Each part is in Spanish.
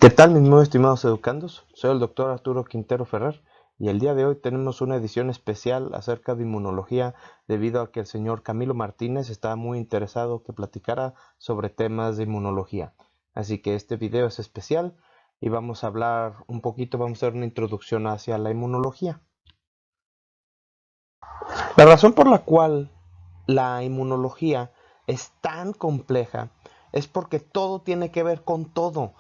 ¿Qué tal, mis muy estimados educandos? Soy el doctor Arturo Quintero Ferrer y el día de hoy tenemos una edición especial acerca de inmunología debido a que el señor Camilo Martínez está muy interesado que platicara sobre temas de inmunología. Así que este video es especial y vamos a hablar un poquito, vamos a hacer una introducción hacia la inmunología. La razón por la cual la inmunología es tan compleja es porque todo tiene que ver con todo.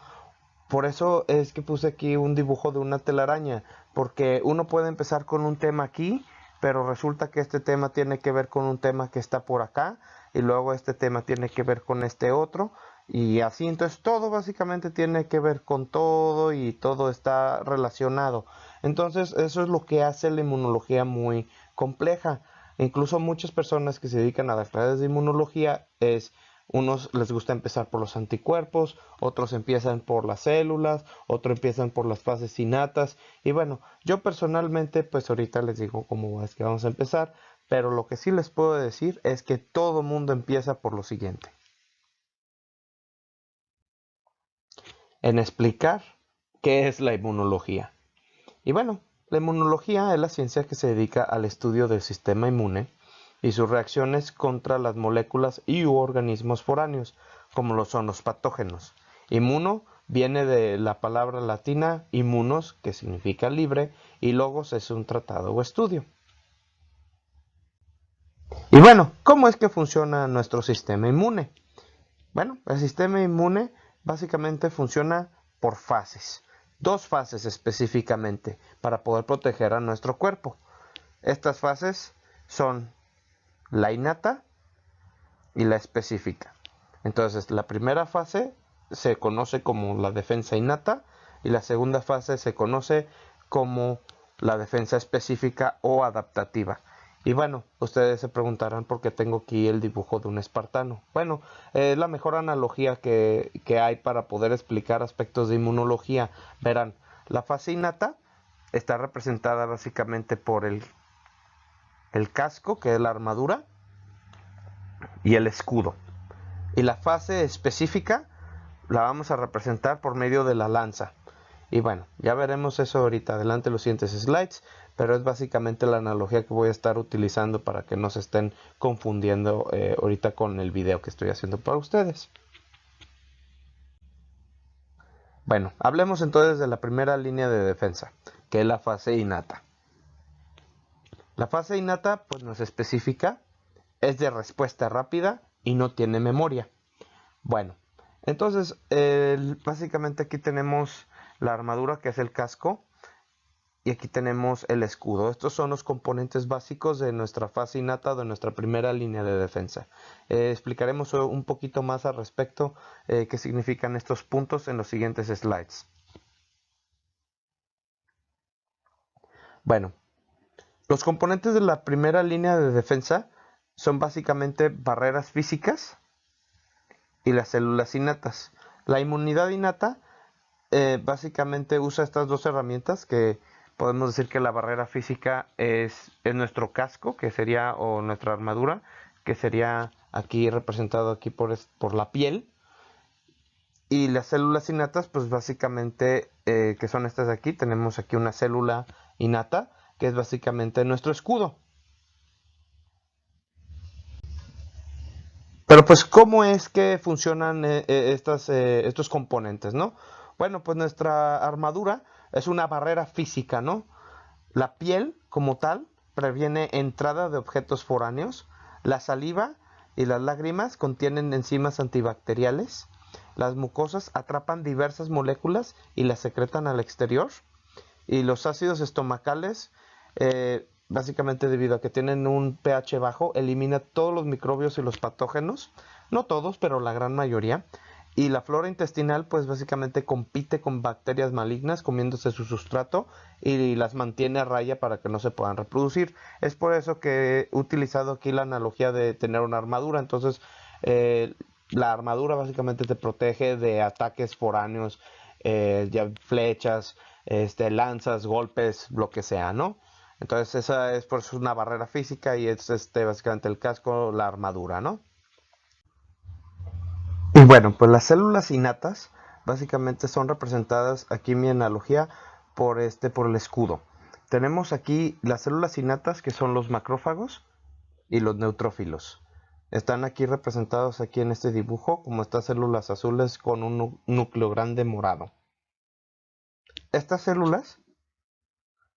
Por eso es que puse aquí un dibujo de una telaraña, porque uno puede empezar con un tema aquí, pero resulta que este tema tiene que ver con un tema que está por acá, y luego este tema tiene que ver con este otro, y así. Entonces todo básicamente tiene que ver con todo y todo está relacionado. Entonces eso es lo que hace la inmunología muy compleja. Incluso muchas personas que se dedican a las clases de inmunología unos les gusta empezar por los anticuerpos, otros empiezan por las células, otros empiezan por las fases innatas. Y bueno, yo personalmente, pues ahorita les digo cómo es que vamos a empezar, pero lo que sí les puedo decir es que todo mundo empieza por lo siguiente: en explicar qué es la inmunología. Y bueno, la inmunología es la ciencia que se dedica al estudio del sistema inmune y sus reacciones contra las moléculas y u organismos foráneos, como lo son los patógenos. Inmuno viene de la palabra latina immunos, que significa libre, y logos es un tratado o estudio. Y bueno, ¿cómo es que funciona nuestro sistema inmune? Bueno, el sistema inmune básicamente funciona por fases. Dos fases específicamente para poder proteger a nuestro cuerpo. Estas fases son la innata y la específica. Entonces, la primera fase se conoce como la defensa innata y la segunda fase se conoce como la defensa específica o adaptativa. Y bueno, ustedes se preguntarán por qué tengo aquí el dibujo de un espartano. Bueno, es la mejor analogía que hay para poder explicar aspectos de inmunología. Verán, la fase innata está representada básicamente por el casco, que es la armadura, y el escudo. Y la fase específica la vamos a representar por medio de la lanza. Y bueno, ya veremos eso ahorita adelante en los siguientes slides, pero es básicamente la analogía que voy a estar utilizando para que no se estén confundiendo ahorita con el video que estoy haciendo para ustedes. Bueno, hablemos entonces de la primera línea de defensa, que es la fase innata. La fase innata pues no es específica, es de respuesta rápida y no tiene memoria. Bueno, entonces básicamente aquí tenemos la armadura, que es el casco, y aquí tenemos el escudo. Estos son los componentes básicos de nuestra fase innata, de nuestra primera línea de defensa. Explicaremos un poquito más al respecto qué significan estos puntos en los siguientes slides. Bueno, los componentes de la primera línea de defensa son básicamente barreras físicas y las células innatas. La inmunidad innata básicamente usa estas dos herramientas, que podemos decir que la barrera física es nuestro casco, que sería, o nuestra armadura, que sería aquí representado aquí por la piel. Y las células innatas, pues básicamente, que son estas de aquí, tenemos aquí una célula innata, que es básicamente nuestro escudo. Pero pues, ¿cómo es que funcionan estos componentes, no? Bueno, pues nuestra armadura es una barrera física, ¿no? La piel, como tal, previene entrada de objetos foráneos. La saliva y las lágrimas contienen enzimas antibacteriales. Las mucosas atrapan diversas moléculas y las secretan al exterior. Y los ácidos estomacales, básicamente debido a que tienen un pH bajo, elimina todos los microbios y los patógenos. No todos, pero la gran mayoría. Y la flora intestinal, pues básicamente compite con bacterias malignas comiéndose su sustrato y las mantiene a raya para que no se puedan reproducir. Es por eso que he utilizado aquí la analogía de tener una armadura. Entonces, la armadura básicamente te protege de ataques foráneos, ya flechas, lanzas, golpes, lo que sea, ¿no? Entonces esa es por eso una barrera física y es básicamente el casco, la armadura, ¿no? Y bueno, pues las células innatas básicamente son representadas aquí en mi analogía por el escudo. Tenemos aquí las células innatas, que son los macrófagos, y los neutrófilos. Están aquí representados aquí en este dibujo como estas células azules con un núcleo grande morado. Estas células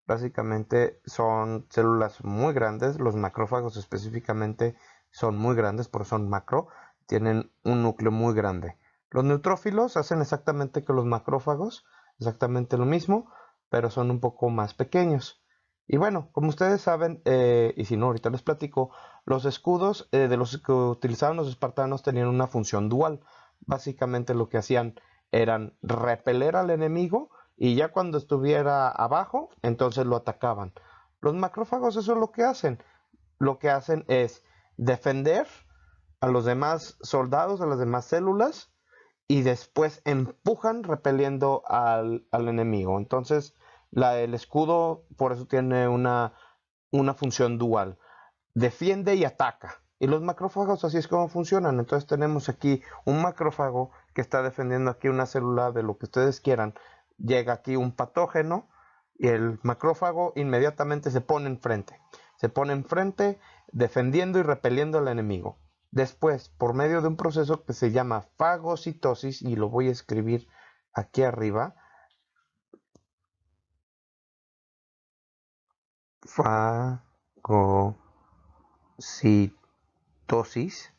básicamente son células muy grandes. Los macrófagos específicamente son muy grandes, por eso son macro, tienen un núcleo muy grande. Los neutrófilos hacen exactamente que los macrófagos, exactamente lo mismo, pero son un poco más pequeños. Y bueno, como ustedes saben, y si no, ahorita les platico, los escudos de los que utilizaban los espartanos tenían una función dual. Básicamente lo que hacían eran repeler al enemigo y ya cuando estuviera abajo, entonces lo atacaban. Los macrófagos eso es lo que hacen. Lo que hacen es defender a los demás soldados, a las demás células, y después empujan repeliendo al enemigo. Entonces, el escudo por eso tiene una función dual. Defiende y ataca. Y los macrófagos así es como funcionan. Entonces tenemos aquí un macrófago que está defendiendo aquí una célula de lo que ustedes quieran. Llega aquí un patógeno y el macrófago inmediatamente se pone enfrente. Se pone enfrente defendiendo y repeliendo al enemigo. Después, por medio de un proceso que se llama fagocitosis, y lo voy a escribir aquí arriba, fagocitosis.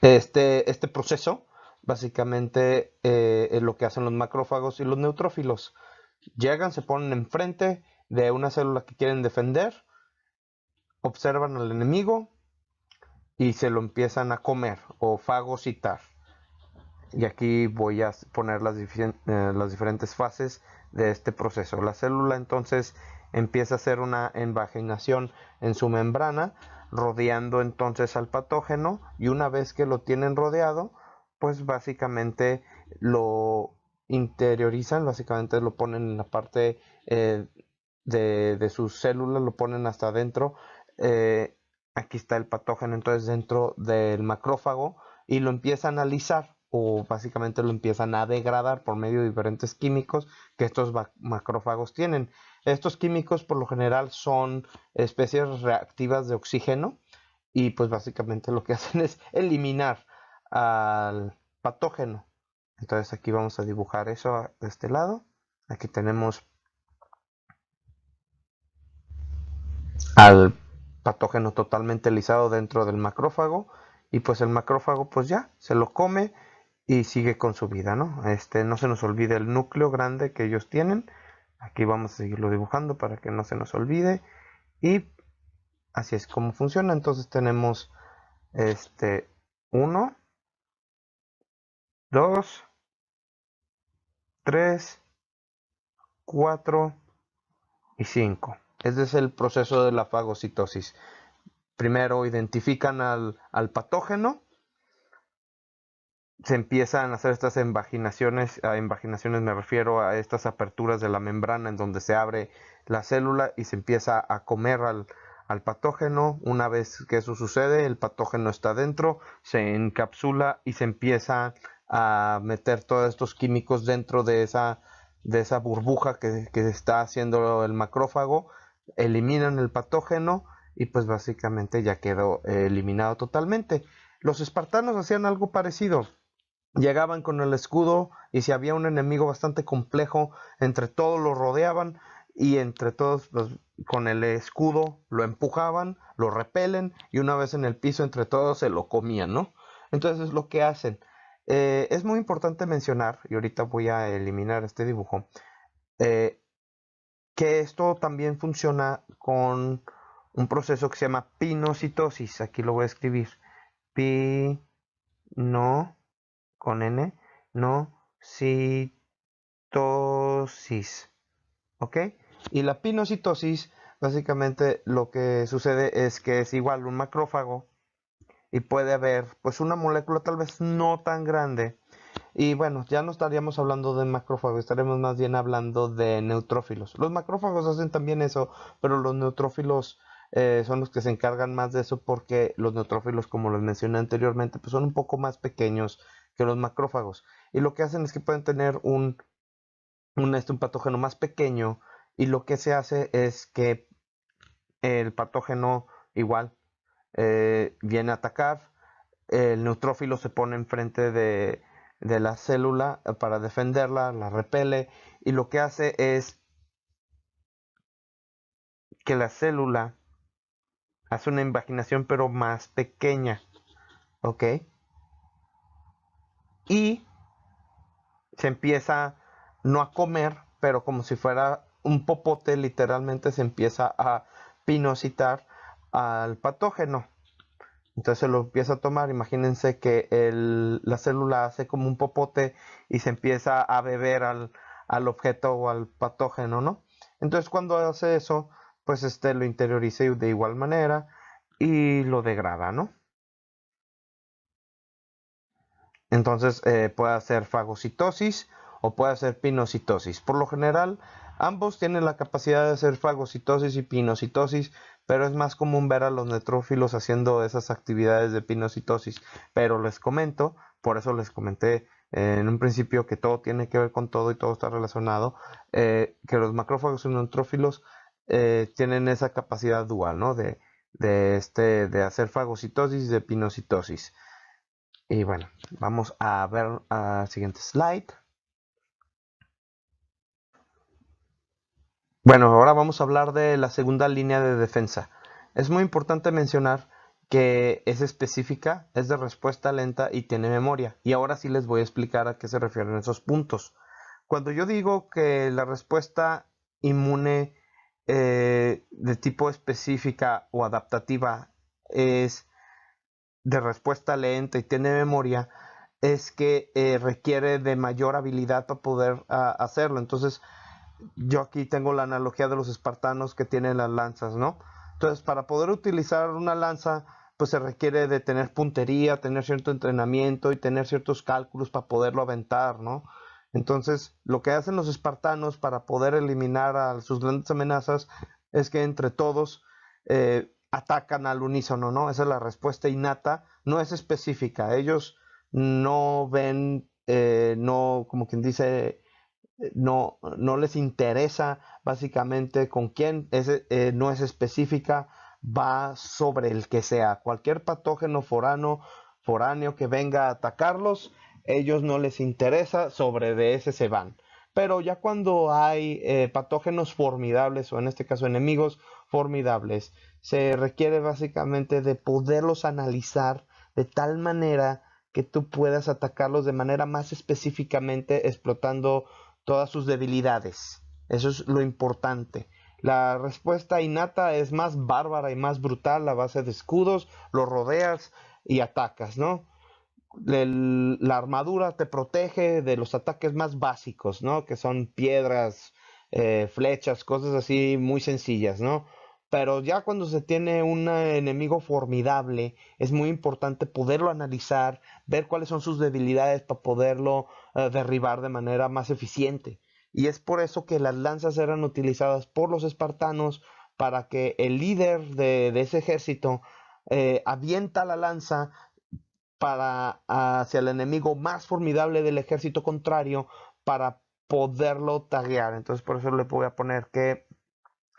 Este proceso básicamente es lo que hacen los macrófagos y los neutrófilos. Llegan, se ponen enfrente de una célula que quieren defender, observan al enemigo y se lo empiezan a comer o fagocitar. Y aquí voy a poner las diferentes fases de este proceso. La célula entonces empieza a hacer una invaginación en su membrana, rodeando entonces al patógeno, y una vez que lo tienen rodeado, pues básicamente lo interiorizan, básicamente lo ponen en la parte de sus células, lo ponen hasta adentro. Aquí está el patógeno entonces dentro del macrófago y lo empiezan a alisar o básicamente lo empiezan a degradar por medio de diferentes químicos que estos macrófagos tienen. Estos químicos por lo general son especies reactivas de oxígeno y pues básicamente lo que hacen es eliminar al patógeno. Entonces aquí vamos a dibujar eso de este lado. Aquí tenemos al patógeno totalmente lisado dentro del macrófago y pues el macrófago pues ya se lo come y sigue con su vida, ¿no? No se nos olvide el núcleo grande que ellos tienen. Aquí vamos a seguirlo dibujando para que no se nos olvide y así es como funciona. Entonces tenemos 1, 2, 3, 4 y 5. Este es el proceso de la fagocitosis. Primero identifican al patógeno, se empiezan a hacer estas invaginaciones. A invaginaciones me refiero a estas aperturas de la membrana en donde se abre la célula y se empieza a comer al patógeno. Una vez que eso sucede, el patógeno está dentro, se encapsula y se empieza a meter todos estos químicos dentro de esa burbuja que está haciendo el macrófago. Eliminan el patógeno y pues básicamente ya quedó eliminado totalmente. Los espartanos hacían algo parecido. Llegaban con el escudo y si había un enemigo bastante complejo, entre todos lo rodeaban y entre todos con el escudo lo empujaban, lo repelen y una vez en el piso entre todos se lo comían, ¿no? Entonces es lo que hacen. Es muy importante mencionar, y ahorita voy a eliminar este dibujo, eh, que esto también funciona con un proceso que se llama pinocitosis. Aquí lo voy a escribir. Pino con N, no citosis, ¿ok? Y la pinocitosis, básicamente lo que sucede es que es igual un macrófago y puede haber pues una molécula tal vez no tan grande. Y bueno, ya no estaríamos hablando de macrófagos, estaremos más bien hablando de neutrófilos. Los macrófagos hacen también eso, pero los neutrófilos son los que se encargan más de eso porque los neutrófilos, como les mencioné anteriormente, pues son un poco más pequeños que los macrófagos. Y lo que hacen es que pueden tener un patógeno más pequeño y lo que se hace es que el patógeno igual viene a atacar, el neutrófilo se pone enfrente de la célula para defenderla, la repele y lo que hace es que la célula hace una invaginación pero más pequeña, ¿ok? Y se empieza no a comer, pero como si fuera un popote, literalmente se empieza a pinocitar al patógeno. Entonces lo empieza a tomar, imagínense que la célula hace como un popote y se empieza a beber al objeto o al patógeno, ¿no? Entonces cuando hace eso, pues lo interioriza de igual manera y lo degrada, ¿no? Entonces puede hacer fagocitosis o puede hacer pinocitosis. Por lo general, ambos tienen la capacidad de hacer fagocitosis y pinocitosis, pero es más común ver a los neutrófilos haciendo esas actividades de pinocitosis. Pero les comento, por eso les comenté en un principio que todo tiene que ver con todo y todo está relacionado, que los macrófagos y neutrófilos tienen esa capacidad dual, ¿no? De hacer fagocitosis y de pinocitosis. Y bueno, vamos a ver al siguiente slide. Bueno, ahora vamos a hablar de la segunda línea de defensa. Es muy importante mencionar que es específica, es de respuesta lenta y tiene memoria. Y ahora sí les voy a explicar a qué se refieren esos puntos. Cuando yo digo que la respuesta inmune de tipo específica o adaptativa es de respuesta lenta y tiene memoria, es que requiere de mayor habilidad para poder hacerlo. Entonces, yo aquí tengo la analogía de los espartanos que tienen las lanzas, ¿no? Entonces, para poder utilizar una lanza, pues se requiere de tener puntería, tener cierto entrenamiento y tener ciertos cálculos para poderlo aventar, ¿no? Entonces, lo que hacen los espartanos para poder eliminar a sus grandes amenazas es que entre todos atacan al unísono, ¿no? Esa es la respuesta innata, no es específica. Ellos no ven, no, como quien dice, no les interesa básicamente con quién, no es específica, va sobre el que sea. Cualquier patógeno foráneo que venga a atacarlos, ellos no les interesa, sobre de ese se van. Pero ya cuando hay patógenos formidables, o en este caso enemigos formidables, se requiere básicamente de poderlos analizar de tal manera que tú puedas atacarlos de manera más específicamente explotando todas sus debilidades. Eso es lo importante. La respuesta innata es más bárbara y más brutal a base de escudos, los rodeas y atacas, ¿no? La armadura te protege de los ataques más básicos, ¿no? Que son piedras, flechas, cosas así muy sencillas, ¿no? Pero ya cuando se tiene un enemigo formidable, es muy importante poderlo analizar, ver cuáles son sus debilidades para poderlo derribar de manera más eficiente. Y es por eso que las lanzas eran utilizadas por los espartanos para que el líder de ese ejército avienta la lanza para hacia el enemigo más formidable del ejército contrario para poderlo taguear. Entonces por eso le voy a poner que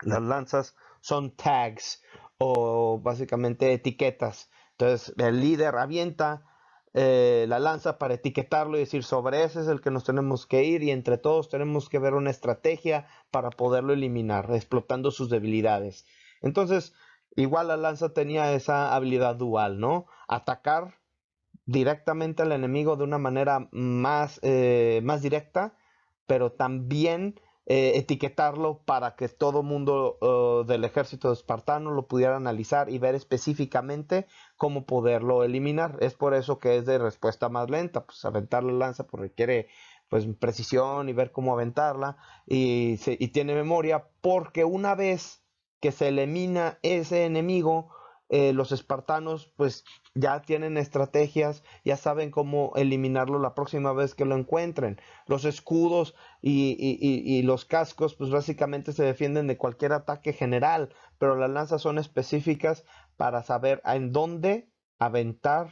las lanzas son tags o básicamente etiquetas. Entonces el líder avienta la lanza para etiquetarlo y decir sobre ese es el que nos tenemos que ir y entre todos tenemos que ver una estrategia para poderlo eliminar, explotando sus debilidades. Entonces, igual la lanza tenía esa habilidad dual, ¿no? Atacar directamente al enemigo de una manera más directa, pero también etiquetarlo para que todo mundo del ejército espartano lo pudiera analizar y ver específicamente cómo poderlo eliminar. Es por eso que es de respuesta más lenta, pues aventar la lanza pues requiere pues precisión y ver cómo aventarla y tiene memoria porque una vez que se elimina ese enemigo, los espartanos pues ya tienen estrategias, ya saben cómo eliminarlo la próxima vez que lo encuentren. Los escudos y los cascos pues básicamente se defienden de cualquier ataque general, pero las lanzas son específicas para saber en dónde aventar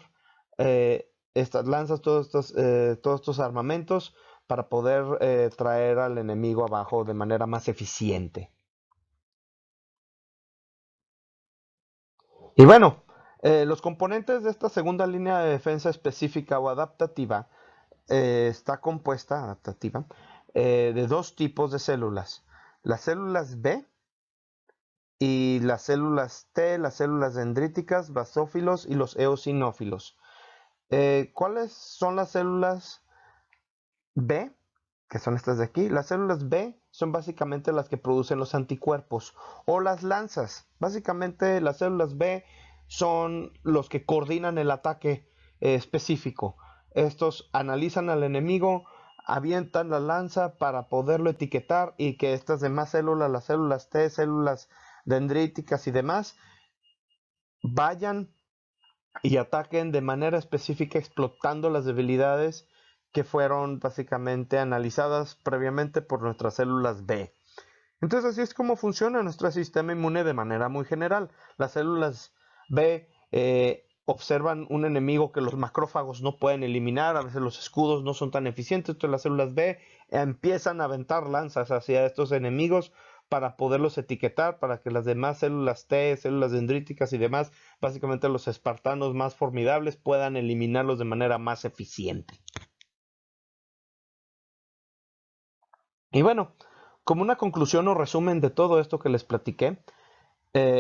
estas lanzas, todos estos armamentos para poder traer al enemigo abajo de manera más eficiente. Y bueno, los componentes de esta segunda línea de defensa específica o adaptativa está compuesta, adaptativa, de dos tipos de células. Las células B y las células T, las células dendríticas, basófilos y los eosinófilos. ¿Cuáles son las células B? Que son estas de aquí. Las células B son básicamente las que producen los anticuerpos o las lanzas. Básicamente las células B son los que coordinan el ataque específico. Estos analizan al enemigo, avientan la lanza para poderlo etiquetar y que estas demás células, las células T, células dendríticas y demás, vayan y ataquen de manera específica explotando las debilidades que fueron básicamente analizadas previamente por nuestras células B. Entonces así es como funciona nuestro sistema inmune de manera muy general. Las células B observan un enemigo que los macrófagos no pueden eliminar, a veces los escudos no son tan eficientes, entonces las células B empiezan a aventar lanzas hacia estos enemigos para poderlos etiquetar, para que las demás células T, células dendríticas y demás, básicamente los espartanos más formidables, puedan eliminarlos de manera más eficiente. Y bueno, como una conclusión o resumen de todo esto que les platiqué,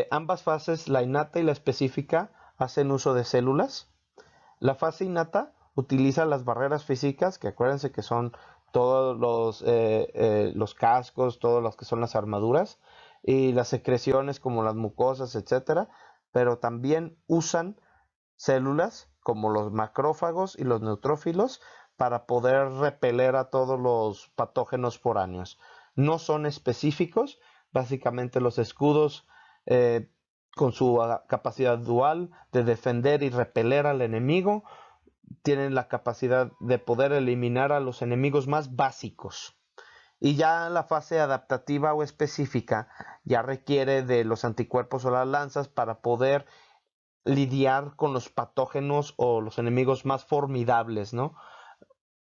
ambas fases, la innata y la específica, hacen uso de células. La fase innata utiliza las barreras físicas, que acuérdense que son todos los cascos, todos los que son las armaduras, y las secreciones como las mucosas, etcétera, pero también usan células como los macrófagos y los neutrófilos para poder repeler a todos los patógenos foráneos. No son específicos, básicamente los escudos con su capacidad dual de defender y repeler al enemigo tienen la capacidad de poder eliminar a los enemigos más básicos. Y ya la fase adaptativa o específica ya requiere de los anticuerpos o las lanzas para poder lidiar con los patógenos o los enemigos más formidables, ¿no?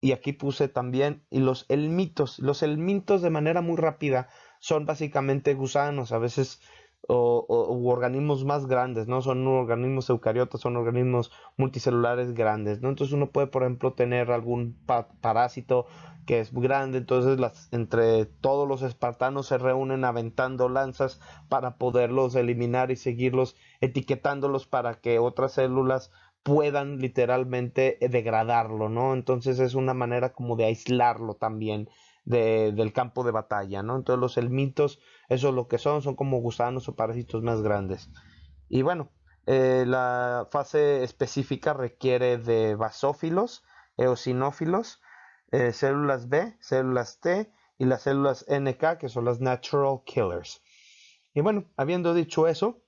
Y aquí puse también y los elmitos. Los elmitos de manera muy rápida son básicamente gusanos, a veces u organismos más grandes, ¿no? Son organismos eucariotas, son organismos multicelulares grandes, ¿no? Entonces uno puede, por ejemplo, tener algún parásito que es muy grande, entonces entre todos los espartanos se reúnen aventando lanzas para poderlos eliminar y seguirlos etiquetándolos para que otras células puedan literalmente degradarlo, ¿no? Entonces es una manera como de aislarlo también del campo de batalla, ¿no? Entonces los elmitos, eso es lo que son como gusanos o parásitos más grandes. Y bueno, la fase específica requiere de basófilos, eosinófilos, células B, células T y las células NK, que son las Natural Killers. Y bueno, habiendo dicho eso,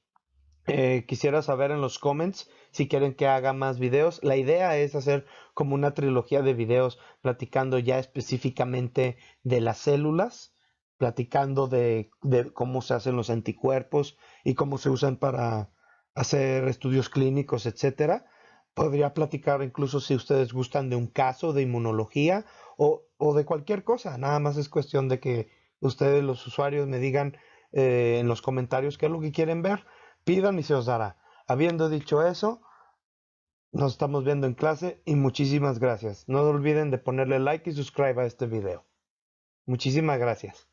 quisiera saber en los comments si quieren que haga más videos. La idea es hacer como una trilogía de videos platicando ya específicamente de las células, platicando de cómo se hacen los anticuerpos y cómo se usan para hacer estudios clínicos, etcétera. Podría platicar incluso si ustedes gustan de un caso de inmunología o de cualquier cosa. Nada más es cuestión de que ustedes, los usuarios, me digan en los comentarios qué es lo que quieren ver. Pidan y se os dará. Habiendo dicho eso, nos estamos viendo en clase y muchísimas gracias. No olviden de ponerle like y subscribe a este video. Muchísimas gracias.